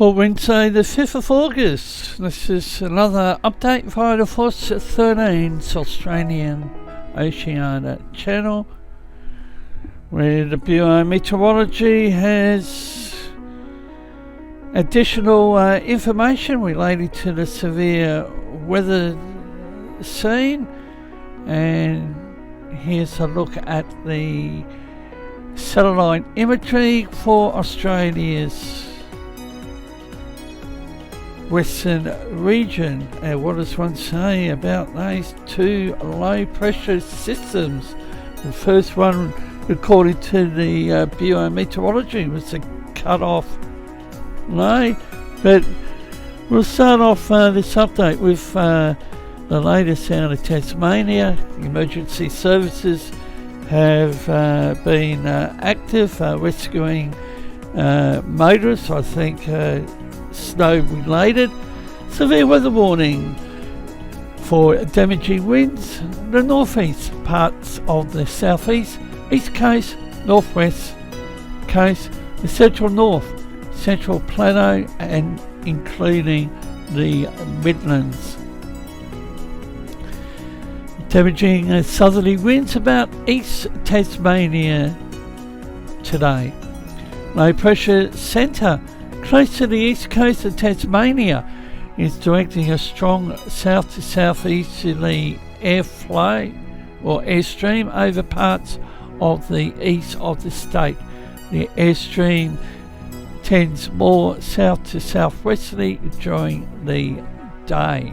For Wednesday the 5th of August, this is another update via the Force 13's Australian Oceania channel, where the Bureau of Meteorology has additional information related to the severe weather scene. And here's a look at the satellite imagery for Australia's western region. And what does one say about those two low pressure systems? The first one, according to the Bureau of Meteorology, was a cut-off low. But we'll start off this update with the latest out of Tasmania. Emergency services have been active, rescuing motorists, I think snow related. Severe weather warning for damaging winds. The northeast parts of the southeast, east coast, northwest coast, the central north, central plateau, and including the Midlands. Damaging southerly winds about East Tasmania today. Low pressure centre close to the east coast of Tasmania is directing a strong south to southeasterly airflow or airstream over parts of the east of the state. The airstream tends more south to southwesterly during the day.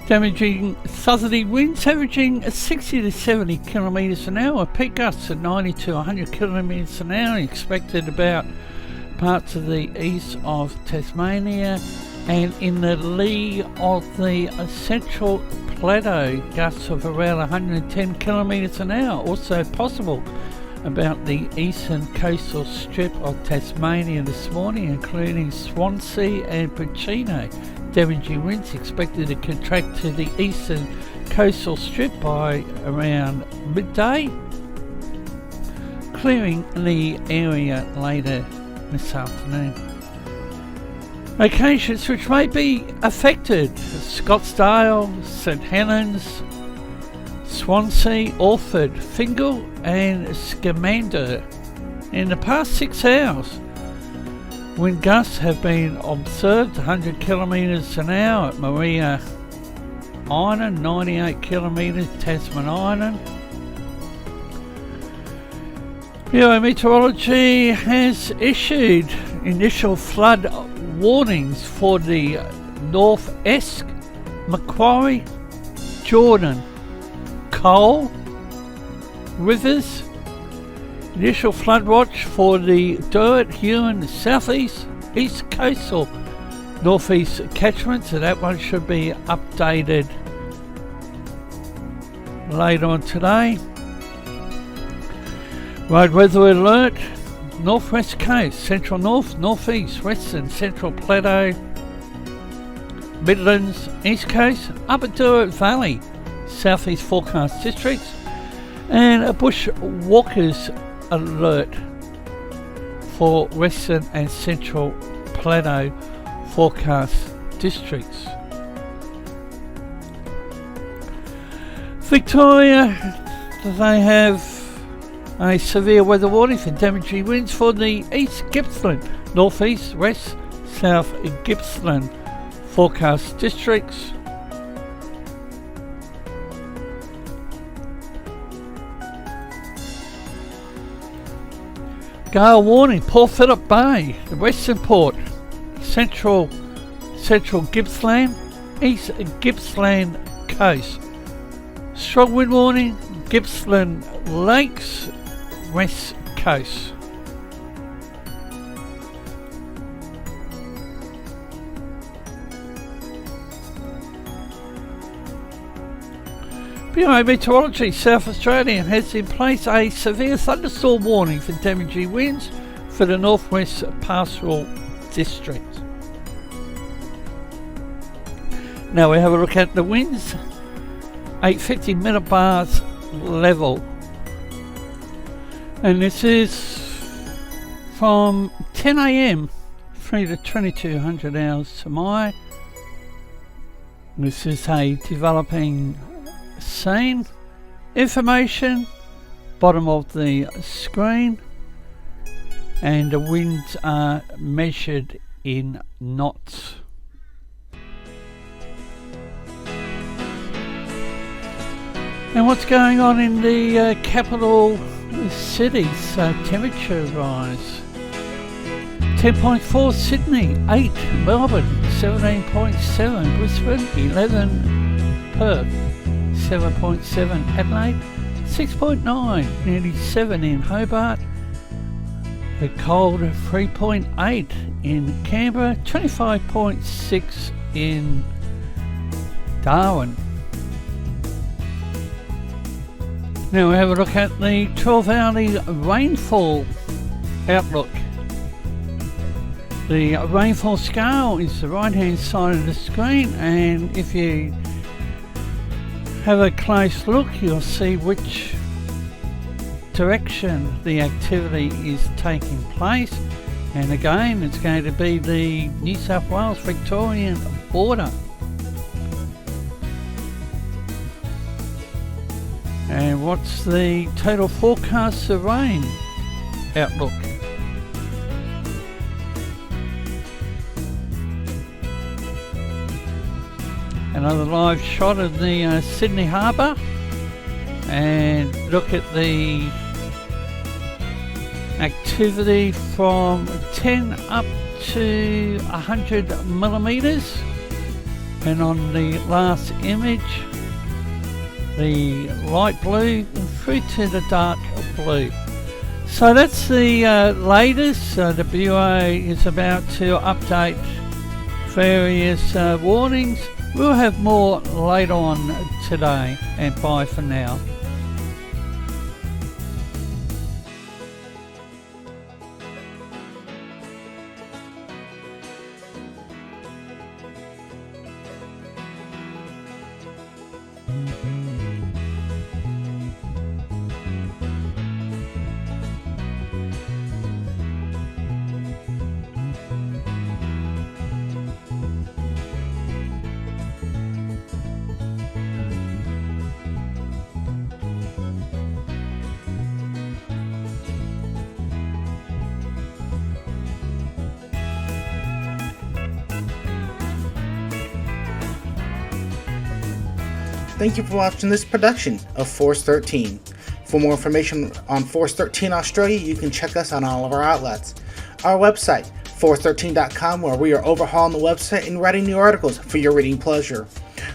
Damaging southerly winds averaging 60 to 70 kilometres an hour, peak gusts of 90 to 100 kilometres an hour expected about parts of the east of Tasmania and in the lee of the central plateau. Gusts of around 110 kilometres an hour also possible about the eastern coastal strip of Tasmania this morning, including Swansea and Pacino. Damaging winds expected to contract to the eastern coastal strip by around midday, clearing the area later this afternoon. Locations which may be affected: Scottsdale, St Helens, Swansea, Orford, Fingal and Scamander. In the past 6 hours, wind gusts have been observed 100 kilometres an hour at Maria Island, 98 kilometres Tasman Island. Bureau of Meteorology has issued initial flood warnings for the North Esk, Macquarie, Jordan, Cole rivers. Initial flood watch for the Derwent, Huon, southeast, east coastal, northeast catchments, and that one should be updated later on today. Road weather alert: northwest coast, central north, northeast, western, central plateau, Midlands, east coast, upper Derwent Valley, southeast forecast districts, and a bushwalkers alert for western and central plateau forecast districts. Victoria, they have a severe weather warning for damaging winds for the East Gippsland, northeast, west, south Gippsland forecast districts. Gale warning, Port Phillip Bay, the Western Port, Central Gippsland, East Gippsland Coast. Strong wind warning, Gippsland Lakes, West Coast. Bureau of Meteorology South Australia has in place a severe thunderstorm warning for damaging winds for the Northwest Pastoral District. Now we have a look at the winds. 850 millibars level. And this is from 10 a.m. through to 2200 hours Tamai. This is a developing scene. Information, bottom of the screen, and the winds are measured in knots. And what's going on in the capital cities? Temperature rise. 10.4 Sydney, 8 Melbourne, 17.7 Brisbane, 11 Perth, 7.7 Adelaide, 6.9, nearly 7 in Hobart, a cold 3.8 in Canberra, 25.6 in Darwin. Now we have a look at the 12-hourly rainfall outlook. The rainfall scale is the right hand side of the screen, and if you have a close look you'll see which direction the activity is taking place, and again it's going to be the New South Wales Victorian border. And what's the total forecast of rain outlook? Another live shot of the Sydney Harbour, and look at the activity from 10 up to 100 millimetres, and on the last image the light blue through to the dark blue. So that's the latest. The Bureau is about to update various warnings. We'll have more later on today, and bye for now. Thank you for watching this production of Force 13. For more information on Force 13 Australia, you can check us on all of our outlets. Our website, force13.com, where we are overhauling the website and writing new articles for your reading pleasure.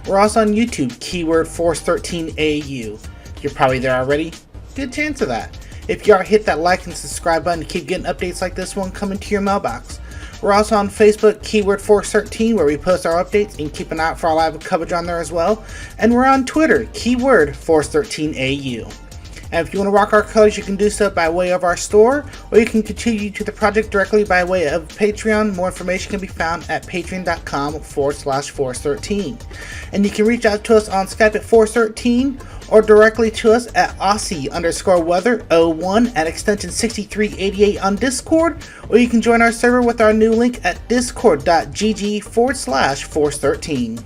We're also on YouTube, keyword Force13AU. You're probably there already. Good chance of that. If you are, hit that like and subscribe button to keep getting updates like this one coming to your mailbox. We're also on Facebook, keyword Force13, where we post our updates, and keep an eye out for our live coverage on there as well. And we're on Twitter, keyword Force13AU. And if you want to rock our colors, you can do so by way of our store, or you can contribute to the project directly by way of Patreon. More information can be found at patreon.com/Force13. And you can reach out to us on Skype at Force13, or directly to us at Aussie_weather01 at extension 6388 on Discord, or you can join our server with our new link at discord.gg/Force13.